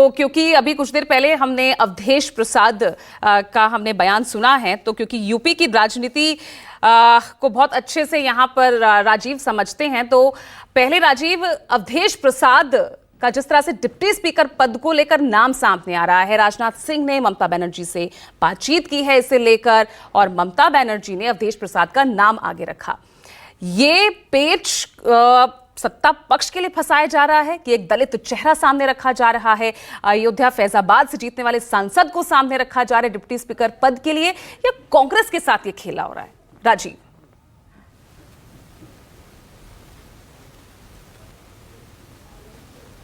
तो क्योंकि अभी कुछ देर पहले हमने अवधेश प्रसाद का हमने बयान सुना है, तो क्योंकि यूपी की राजनीति को बहुत अच्छे से यहाँ पर राजीव समझते हैं, तो पहले राजीव, अवधेश प्रसाद का जिस तरह से डिप्टी स्पीकर पद को लेकर नाम सामने आ रहा है, राजनाथ सिंह ने ममता बनर्जी से बातचीत की है इसे लेकर और ममता बनर्जी ने अवधेश प्रसाद का नाम आगे रखा। ये पेच सत्ता पक्ष के लिए फंसाया जा रहा है कि एक दलित चेहरा सामने रखा जा रहा है, अयोध्या फैजाबाद से जीतने वाले सांसद को सामने रखा जा रहा है डिप्टी स्पीकर पद के लिए, या कांग्रेस के साथ ये खेला हो रहा है? राजीव,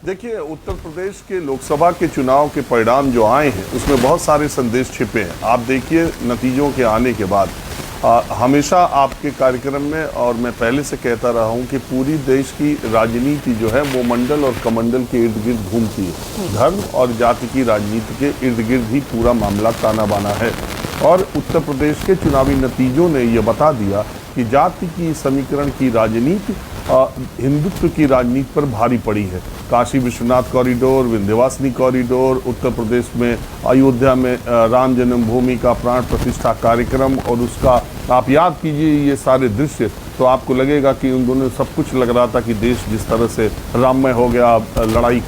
देखिए, उत्तर प्रदेश के लोकसभा के चुनाव के परिणाम जो आए हैं उसमें बहुत सारे संदेश छिपे हैं। आप देखिए, नतीजों के आने के बाद हमेशा आपके कार्यक्रम में और मैं पहले से कहता रहा हूं कि पूरी देश की राजनीति जो है वो मंडल और कमंडल के इर्द गिर्द घूमती है। धर्म और जाति की राजनीति के इर्द गिर्द ही पूरा मामला ताना बाना है। और उत्तर प्रदेश के चुनावी नतीजों ने यह बता दिया कि जाति की समीकरण की राजनीति हिंदुत्व की राजनीति पर भारी पड़ी है। काशी विश्वनाथ कॉरिडोर, विंध्यवासिनी कॉरिडोर, उत्तर प्रदेश में अयोध्या में राम जन्मभूमि का प्राण प्रतिष्ठा कार्यक्रम और उसका आप याद कीजिए ये सारे दृश्य, तो आपको लगेगा कि उन दोनों सब कुछ लग रहा था कि देश जिस तरह से राममय हो गया। लड़ाई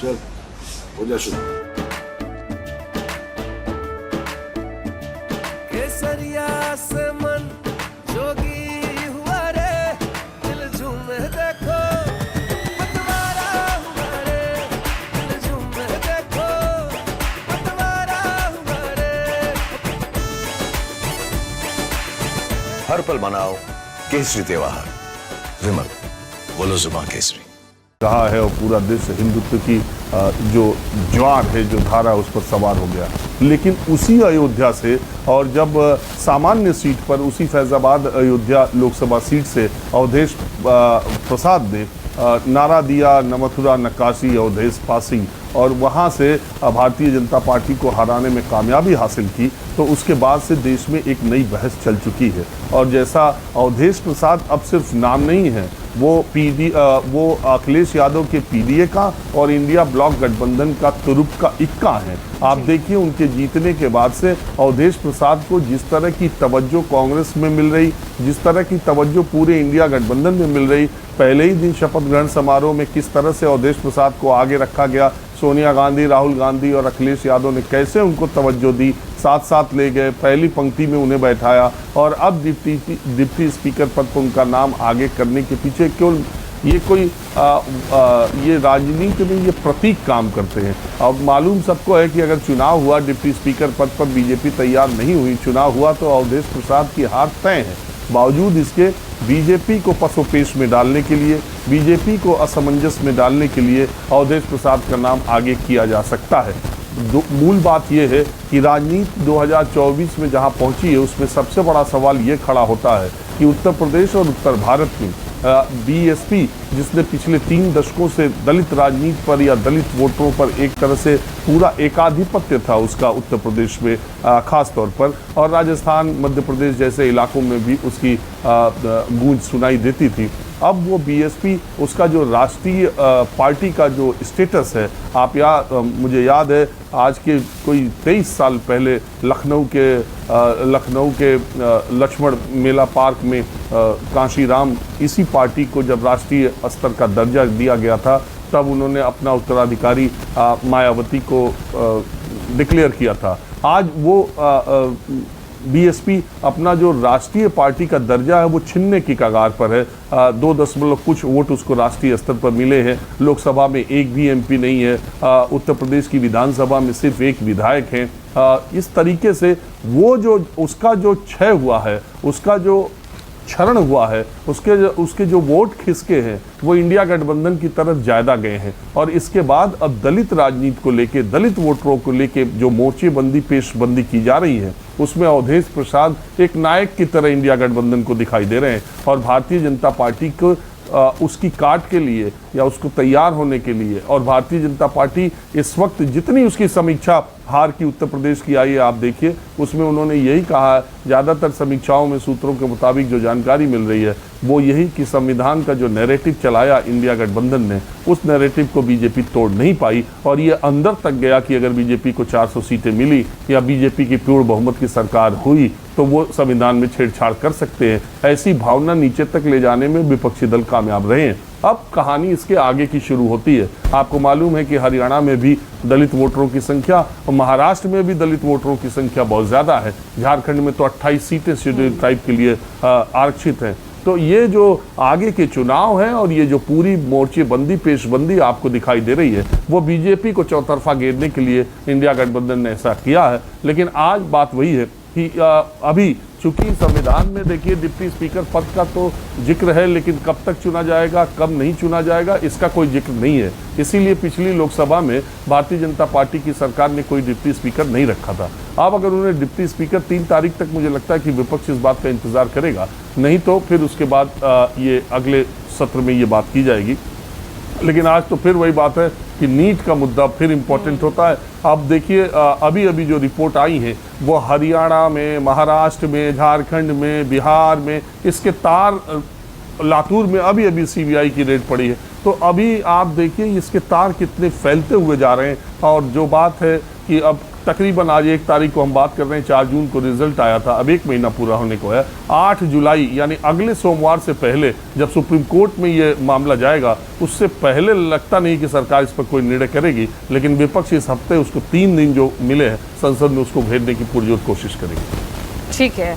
चल हो जा शुरू। केसरिया से मन जोगी हुआ रे, दिल झूमे देखो पतवारा हुआ रे, दिल झूमे देखो पतवारा हुआ रे। हर पल मनाओ केसरी त्योहार। विमल, बोलो जुबान केसरी कहा है और पूरा देश हिंदुत्व की जो ज्वार है, जो धारा उस पर सवार हो गया। लेकिन उसी अयोध्या से और जब सामान्य सीट पर उसी फैजाबाद अयोध्या लोकसभा सीट से अवधेश प्रसाद ने नारा दिया, न मथुरा न काशी अवधेश पासी, और वहाँ से भारतीय जनता पार्टी को हराने में कामयाबी हासिल की, तो उसके बाद से देश में एक नई बहस चल चुकी है। और जैसा अवधेश प्रसाद अब सिर्फ नाम नहीं है, वो अखिलेश यादव के पीडीए का और इंडिया ब्लॉक गठबंधन का तुरुप का इक्का है। आप देखिए, उनके जीतने के बाद से अवधेश प्रसाद को जिस तरह की तवज्जो कांग्रेस में मिल रही, जिस तरह की तवज्जो पूरे इंडिया गठबंधन में मिल रही, पहले ही दिन शपथ ग्रहण समारोह में किस तरह से अवधेश प्रसाद को आगे रखा गया, सोनिया गांधी, राहुल गांधी और अखिलेश यादव ने कैसे उनको तवज्जो दी, साथ साथ ले गए, पहली पंक्ति में उन्हें बैठाया, और अब डिप्टी स्पीकर पद पर उनका नाम आगे करने के पीछे केवल ये कोई ये राजनीति में ये प्रतीक काम करते हैं। अब मालूम सबको है कि अगर चुनाव हुआ, डिप्टी स्पीकर पद पर बीजेपी तैयार नहीं हुई, चुनाव हुआ तो अवधेश प्रसाद की हार तय है। बावजूद इसके बीजेपी को पसोपेश में डालने के लिए, बीजेपी को असमंजस में डालने के लिए अवधेश प्रसाद का नाम आगे किया जा सकता है। मूल बात यह है कि राजनीति 2024 में जहां पहुंची है उसमें सबसे बड़ा सवाल ये खड़ा होता है कि उत्तर प्रदेश और उत्तर भारत में बीएसपी, जिसने पिछले 3 दशकों से दलित राजनीति पर या दलित वोटरों पर एक तरह से पूरा एकाधिपत्य था उसका उत्तर प्रदेश में खास तौर पर, और राजस्थान, मध्य प्रदेश जैसे इलाकों में भी उसकी गूंज सुनाई देती थी। अब वो बीएसपी, उसका जो राष्ट्रीय पार्टी का जो स्टेटस है, मुझे याद है आज के कोई 23 साल पहले लखनऊ के लक्ष्मण मेला पार्क में कांशीराम, इसी पार्टी को जब राष्ट्रीय स्तर का दर्जा दिया गया था, तब उन्होंने अपना उत्तराधिकारी मायावती को डिक्लेयर किया था। आज वो बीएसपी अपना जो राष्ट्रीय पार्टी का दर्जा है वो छीनने की कगार पर है। 2 कुछ वोट उसको राष्ट्रीय स्तर पर मिले हैं। लोकसभा में एक भी एमपी नहीं है। उत्तर प्रदेश की विधानसभा में सिर्फ एक विधायक है। इस तरीके से वो जो उसका जो क्षय हुआ है, उसका जो क्षरण हुआ है, उसके जो वोट खिसके हैं वो इंडिया गठबंधन की तरफ ज़्यादा गए हैं। और इसके बाद अब दलित राजनीति को लेके, दलित वोटरों को लेके जो मोर्चेबंदी पेशबंदी की जा रही है, उसमें अवधेश प्रसाद एक नायक की तरह इंडिया गठबंधन को दिखाई दे रहे हैं। और भारतीय जनता पार्टी को उसकी काट के लिए या उसको तैयार होने के लिए, और भारतीय जनता पार्टी इस वक्त जितनी उसकी समीक्षा हार की उत्तर प्रदेश की आई है, आप देखिए उसमें उन्होंने यही कहा, ज़्यादातर समीक्षाओं में सूत्रों के मुताबिक जो जानकारी मिल रही है वो यही कि संविधान का जो नैरेटिव चलाया इंडिया गठबंधन ने, उस नैरेटिव को बीजेपी तोड़ नहीं पाई, और ये अंदर तक गया कि अगर बीजेपी को 400 सीटें मिली या बीजेपी की पूर्ण बहुमत की सरकार हुई तो वो संविधान में छेड़छाड़ कर सकते हैं। ऐसी भावना नीचे तक ले जाने में विपक्षी दल कामयाब रहे हैं। अब कहानी इसके आगे की शुरू होती है। आपको मालूम है कि हरियाणा में भी दलित वोटरों की संख्या और महाराष्ट्र में भी दलित वोटरों की संख्या बहुत ज़्यादा है। झारखंड में तो 28 सीटें शेड्यूल्ड ट्राइब के लिए आरक्षित हैं। तो ये जो आगे के चुनाव हैं और ये जो पूरी मोर्चेबंदी पेशबंदी आपको दिखाई दे रही है, वो बीजेपी को चौतरफा घेरने के लिए इंडिया गठबंधन ने ऐसा किया है। लेकिन आज बात वही है कि अभी चूंकि संविधान में देखिए डिप्टी स्पीकर पद का तो जिक्र है, लेकिन कब तक चुना जाएगा, कब नहीं चुना जाएगा, इसका कोई जिक्र नहीं है। इसीलिए पिछली लोकसभा में भारतीय जनता पार्टी की सरकार ने कोई डिप्टी स्पीकर नहीं रखा था। अब अगर उन्हें डिप्टी स्पीकर 3 तारीख तक, मुझे लगता है कि विपक्ष इस बात का इंतजार करेगा, नहीं तो फिर उसके बाद ये अगले सत्र में ये बात की जाएगी। लेकिन आज तो फिर वही बात है कि नीट का मुद्दा फिर इम्पोर्टेंट होता है। अब देखिए अभी अभी जो रिपोर्ट आई है वो हरियाणा में, महाराष्ट्र में, झारखंड में, बिहार में, इसके तार लातूर में अभी अभी सीबीआई की रेड पड़ी है। तो अभी आप देखिए इसके तार कितने फैलते हुए जा रहे हैं। और जो बात है कि अब तकरीबन आज 1 तारीख को हम बात कर रहे हैं, 4 जून को रिजल्ट आया था, अब 1 महीना पूरा होने को है। 8 जुलाई यानी अगले सोमवार से पहले जब सुप्रीम कोर्ट में ये मामला जाएगा, उससे पहले लगता नहीं कि सरकार इस पर कोई निर्णय करेगी। लेकिन विपक्ष इस हफ्ते उसको 3 दिन जो मिले हैं संसद में, उसको घेरने की पुरजोर कोशिश करेगी। ठीक है।